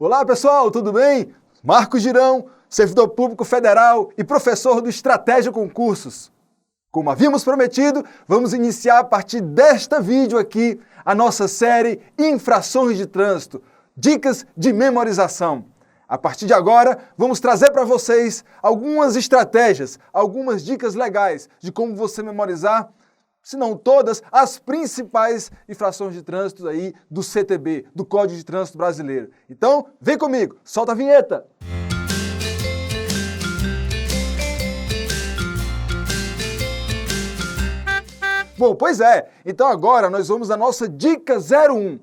Olá pessoal, tudo bem? Marcos Girão, servidor público federal e professor do Estratégia Concursos. Como havíamos prometido, vamos iniciar a partir desta vídeo aqui a nossa série Infrações de Trânsito, Dicas de Memorização. A partir de agora, vamos trazer para vocês algumas estratégias, algumas dicas legais de como você memorizar, se não todas, as principais infrações de trânsito aí do CTB, do Código de Trânsito Brasileiro. Então, vem comigo, solta a vinheta! Bom, pois é, então agora nós vamos à nossa dica 01,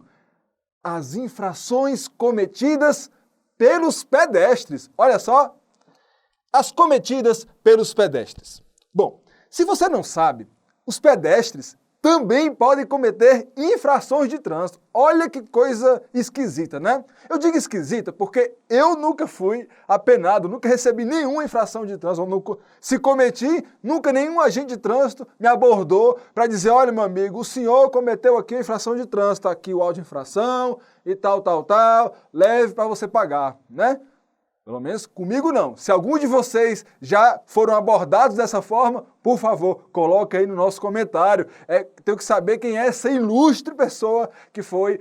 as infrações cometidas pelos pedestres. Olha só, as cometidas pelos pedestres. Bom, se você não sabe, os pedestres também podem cometer infrações de trânsito. Olha que coisa esquisita, né? Eu digo esquisita porque eu nunca fui apenado, nunca recebi nenhuma infração de trânsito. Se cometi, nunca nenhum agente de trânsito me abordou para dizer, olha meu amigo, o senhor cometeu aqui uma infração de trânsito, aqui o auto de infração e tal, leve para você pagar, né? Pelo menos comigo não. Se algum de vocês já foram abordados dessa forma, por favor, coloque aí no nosso comentário. Tenho que saber quem é essa ilustre pessoa que foi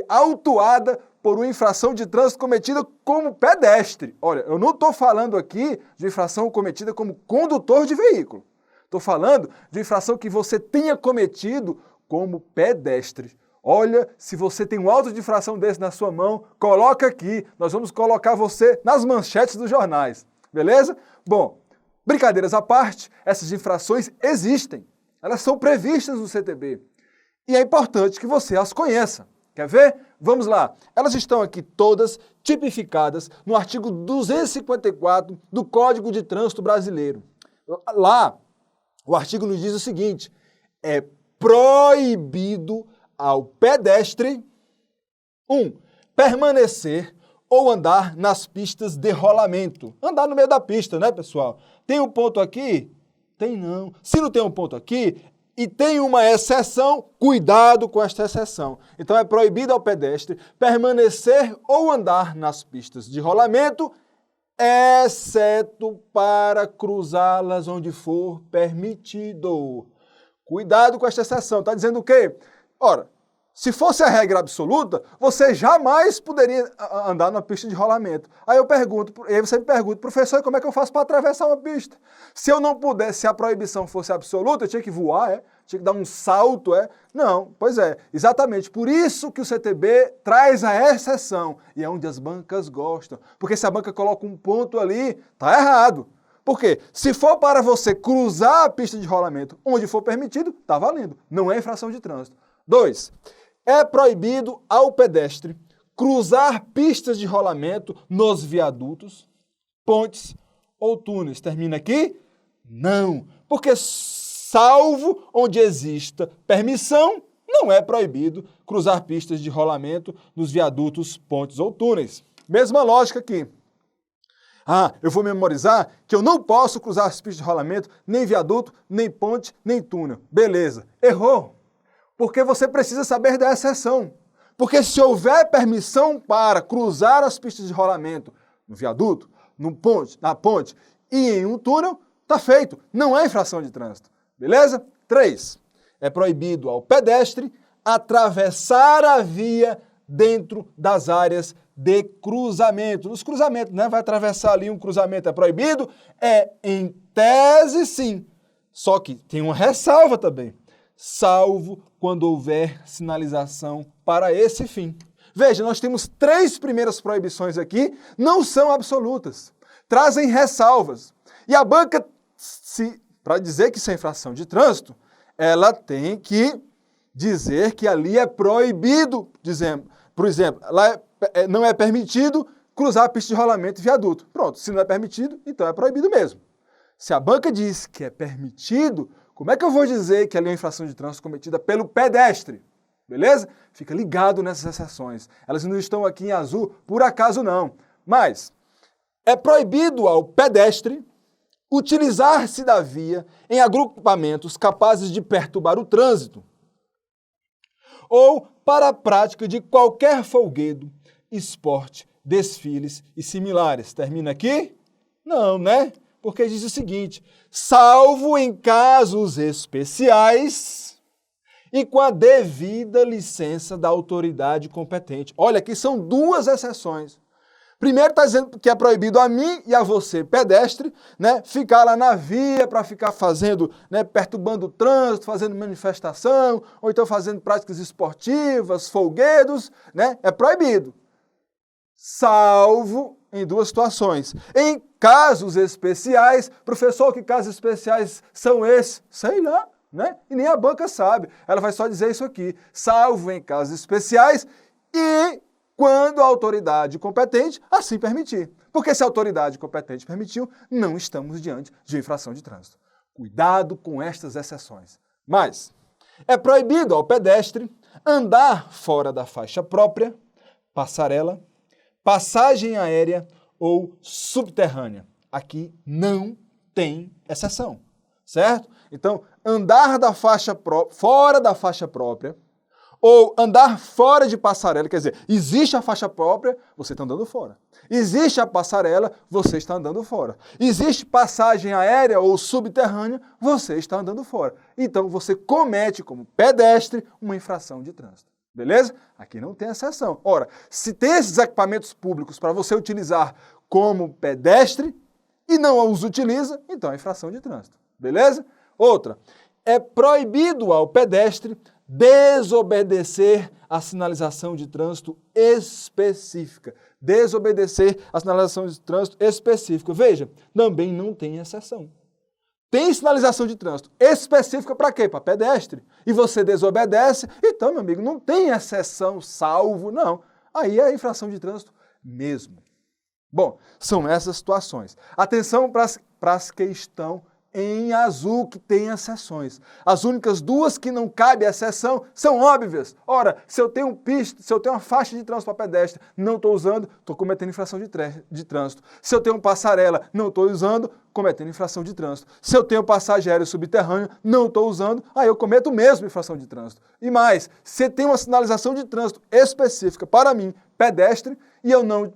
autuada por uma infração de trânsito cometida como pedestre. Olha, eu não estou falando aqui de infração cometida como condutor de veículo. Estou falando de infração que você tenha cometido como pedestre. Olha, se você tem um auto de infração desse na sua mão, coloca aqui. Nós vamos colocar você nas manchetes dos jornais. Beleza? Bom, brincadeiras à parte, essas infrações existem. Elas são previstas no CTB. E é importante que você as conheça. Quer ver? Vamos lá. Elas estão aqui todas tipificadas no artigo 254 do Código de Trânsito Brasileiro. Lá, o artigo nos diz o seguinte: é proibido ao pedestre, 1. Permanecer ou andar nas pistas de rolamento. Andar no meio da pista, né, pessoal? Tem um ponto aqui? Tem não. Se não tem um ponto aqui e tem uma exceção, cuidado com esta exceção. Então é proibido ao pedestre permanecer ou andar nas pistas de rolamento, exceto para cruzá-las onde for permitido. Cuidado com esta exceção. Está dizendo o quê? Ora, se fosse a regra absoluta, você jamais poderia andar numa pista de rolamento. Aí você me pergunta, professor, como é que eu faço para atravessar uma pista? Se eu não pudesse, se a proibição fosse absoluta, eu tinha que voar, tinha que dar um salto, Não, pois é, exatamente. Por isso que o CTB traz a exceção, e é onde as bancas gostam. Porque se a banca coloca um ponto ali, tá errado. Por quê? Se for para você cruzar a pista de rolamento onde for permitido, tá valendo. Não é infração de trânsito. 2. É proibido ao pedestre cruzar pistas de rolamento nos viadutos, pontes ou túneis. Termina aqui? Não, porque salvo onde exista permissão, não é proibido cruzar pistas de rolamento nos viadutos, pontes ou túneis. Mesma lógica aqui. Eu vou memorizar que eu não posso cruzar as pistas de rolamento, nem viaduto, nem ponte, nem túnel. Beleza. Errou. Porque você precisa saber da exceção. Porque se houver permissão para cruzar as pistas de rolamento no viaduto, na ponte e em um túnel, está feito. Não é infração de trânsito. Beleza? 3. É proibido ao pedestre atravessar a via dentro das áreas de cruzamento. Nos cruzamentos, né? Vai atravessar ali um cruzamento, é proibido? Em tese, sim. Só que tem uma ressalva também. Salvo quando houver sinalização para esse fim. Veja, nós temos 3 primeiras proibições aqui, não são absolutas, trazem ressalvas. E a banca, para dizer que isso é infração de trânsito, ela tem que dizer que ali é proibido, por exemplo, lá não é permitido cruzar a pista de rolamento e viaduto. Pronto, se não é permitido, então é proibido mesmo. Se a banca diz que é permitido, como é que eu vou dizer que ali é uma infração de trânsito cometida pelo pedestre? Beleza? Fica ligado nessas exceções. Elas não estão aqui em azul por acaso não. Mas é proibido ao pedestre utilizar-se da via em agrupamentos capazes de perturbar o trânsito ou para a prática de qualquer folguedo, esporte, desfiles e similares. Termina aqui? Não, né? Porque diz o seguinte, salvo em casos especiais e com a devida licença da autoridade competente. Olha, aqui são duas exceções. Primeiro está dizendo que é proibido a mim e a você, pedestre, né, ficar lá na via para ficar fazendo, né, perturbando o trânsito, fazendo manifestação, ou então fazendo práticas esportivas, folguedos, né, é proibido. Salvo em duas situações. Em casos especiais, professor, que casos especiais são esses? Sei lá, né? E nem a banca sabe. Ela vai só dizer isso aqui. Salvo em casos especiais e quando a autoridade competente assim permitir. Porque se a autoridade competente permitiu, não estamos diante de infração de trânsito. Cuidado com estas exceções. Mas é proibido ao pedestre andar fora da faixa própria, passarela, passagem aérea ou subterrânea. Aqui não tem exceção, certo? Então, andar da faixa fora da faixa própria ou andar fora de passarela, quer dizer, existe a faixa própria, você está andando fora. Existe a passarela, você está andando fora. Existe passagem aérea ou subterrânea, você está andando fora. Então, você comete como pedestre uma infração de trânsito. Beleza? Aqui não tem exceção. Ora, se tem esses equipamentos públicos para você utilizar como pedestre e não os utiliza, então é infração de trânsito. Beleza? Outra, é proibido ao pedestre desobedecer a sinalização de trânsito específica. Desobedecer a sinalização de trânsito específica. Veja, também não tem exceção. Tem sinalização de trânsito específica para quê? Para pedestre. E você desobedece, então, meu amigo, não tem exceção, salvo, não. Aí é infração de trânsito mesmo. Bom, são essas situações. Atenção para as que estão em azul, que tem exceções. As únicas duas que não cabe exceção são óbvias. Ora, se eu tenho uma faixa de trânsito para pedestre, não estou usando, estou cometendo infração de trânsito. Se eu tenho uma passarela, não estou usando, cometendo infração de trânsito. Se eu tenho passagem aérea subterrânea, não estou usando, aí eu cometo mesmo infração de trânsito. E mais, se tem uma sinalização de trânsito específica para mim, pedestre, e eu não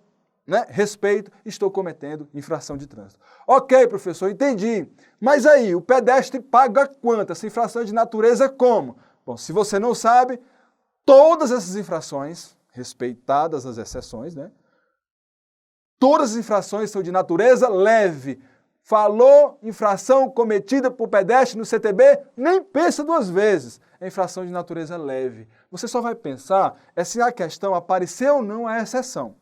respeito, estou cometendo infração de trânsito. Ok, professor, entendi. Mas aí, o pedestre paga quanto? Essa infração é de natureza como? Bom, se você não sabe, todas essas infrações, respeitadas as exceções, todas as infrações são de natureza leve. Falou infração cometida por pedestre no CTB, nem pensa duas vezes. É infração de natureza leve. Você só vai pensar se a questão apareceu ou não a exceção.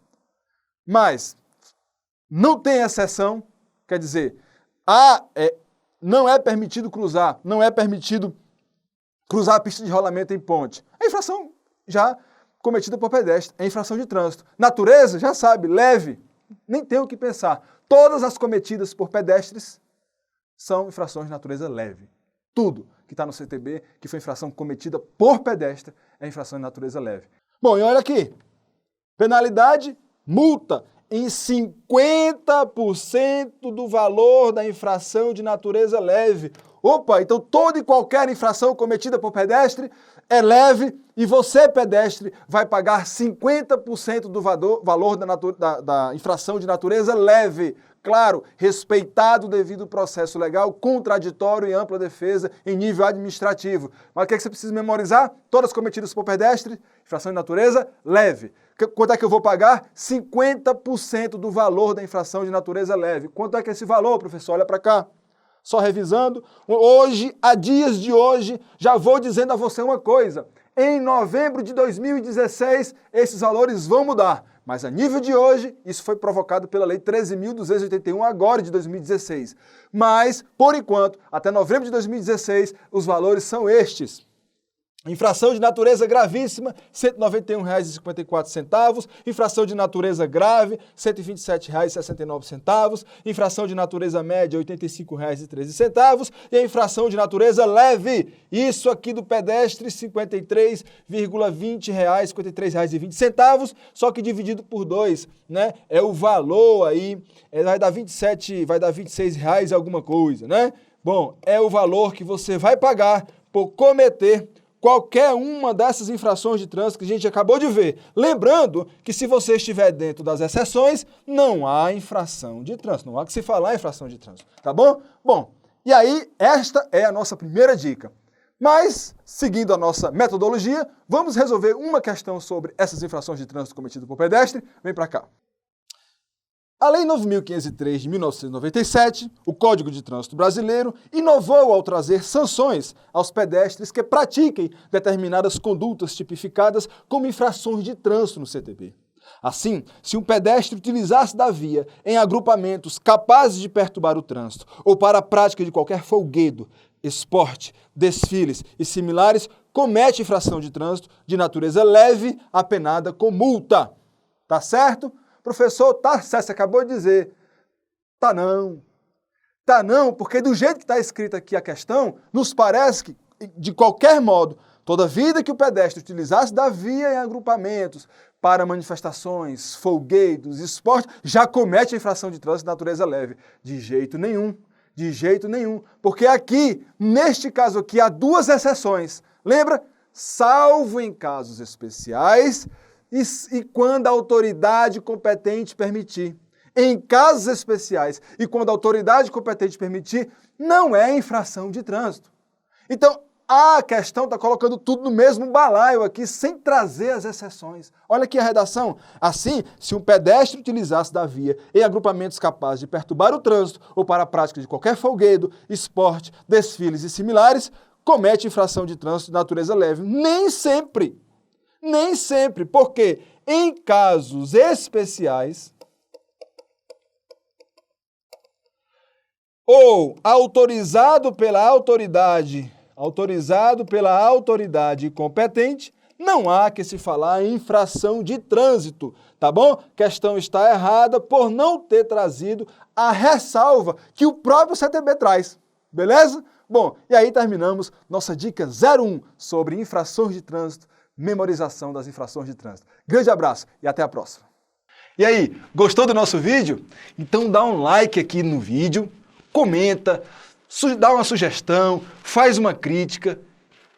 Mas não tem exceção, quer dizer, não é permitido cruzar, não é permitido cruzar a pista de rolamento em ponte. É infração já cometida por pedestre, é infração de trânsito. Natureza, já sabe, leve, nem tem o que pensar. Todas as cometidas por pedestres são infrações de natureza leve. Tudo que está no CTB, que foi infração cometida por pedestre, é infração de natureza leve. Bom, e olha aqui, penalidade, multa em 50% do valor da infração de natureza leve. Opa, então toda e qualquer infração cometida por pedestre é leve e você, pedestre, vai pagar 50% do valor da infração de natureza leve. Claro, respeitado o devido processo legal, contraditório e ampla defesa em nível administrativo. Mas o que é que você precisa memorizar? Todas cometidas por pedestre, infração de natureza leve. Quanto é que eu vou pagar? 50% do valor da infração de natureza leve. Quanto é que é esse valor, professor? Olha para cá. Só revisando. Hoje, a dias de hoje, já vou dizendo a você uma coisa. Em novembro de 2016, esses valores vão mudar. Mas a nível de hoje, isso foi provocado pela Lei 13.281, agora de 2016. Mas, por enquanto, até novembro de 2016, os valores são estes. Infração de natureza gravíssima, R$ 191,54. Infração de natureza grave, R$ 127,69. Infração de natureza média, R$ 85,13. E a infração de natureza leve, isso aqui do pedestre, R$ 53,20, R$ 53,20, só que dividido por 2, É o valor aí, vai dar R$ 26 alguma coisa, Bom, é o valor que você vai pagar por cometer qualquer uma dessas infrações de trânsito que a gente acabou de ver. Lembrando que se você estiver dentro das exceções, não há infração de trânsito, não há que se falar em infração de trânsito, tá bom? Bom, e aí esta é a nossa primeira dica. Mas, seguindo a nossa metodologia, vamos resolver uma questão sobre essas infrações de trânsito cometidas por pedestre. Vem para cá. A Lei 9.503 de 1997, o Código de Trânsito Brasileiro, inovou ao trazer sanções aos pedestres que pratiquem determinadas condutas tipificadas como infrações de trânsito no CTB. Assim, se um pedestre utilizasse da via em agrupamentos capazes de perturbar o trânsito ou para a prática de qualquer folguedo, esporte, desfiles e similares, comete infração de trânsito de natureza leve, apenada com multa. Tá certo? Professor, tá certo, você acabou de dizer. Tá não. Tá não, porque do jeito que está escrita aqui a questão, nos parece que, de qualquer modo, toda vida que o pedestre utilizasse da via em agrupamentos para manifestações, folguedos, esporte, já comete a infração de trânsito de natureza leve. De jeito nenhum. De jeito nenhum. Porque aqui, neste caso aqui, há duas exceções. Lembra? Salvo em casos especiais e quando a autoridade competente permitir. Em casos especiais e quando a autoridade competente permitir, não é infração de trânsito. Então, a questão está colocando tudo no mesmo balaio aqui, sem trazer as exceções. Olha aqui a redação. Assim, se um pedestre utilizasse da via em agrupamentos capazes de perturbar o trânsito ou para a prática de qualquer folguedo, esporte, desfiles e similares, comete infração de trânsito de natureza leve. Nem sempre. Nem sempre. Porque em casos especiais ou autorizado pela autoridade competente, não há que se falar em infração de trânsito, tá bom? Questão está errada por não ter trazido a ressalva que o próprio CTB traz, beleza? Bom, e aí terminamos nossa dica 01 sobre infrações de trânsito, memorização das infrações de trânsito. Grande abraço e até a próxima. E aí, gostou do nosso vídeo? Então dá um like aqui no vídeo, comenta, dá uma sugestão, faz uma crítica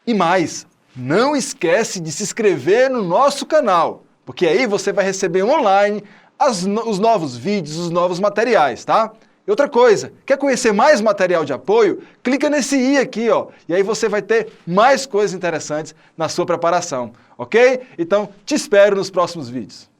e mais, não esquece de se inscrever no nosso canal, porque aí você vai receber online os novos vídeos, os novos materiais, tá? E outra coisa, quer conhecer mais material de apoio? Clica nesse i aqui, ó, e aí você vai ter mais coisas interessantes na sua preparação, ok? Então, te espero nos próximos vídeos.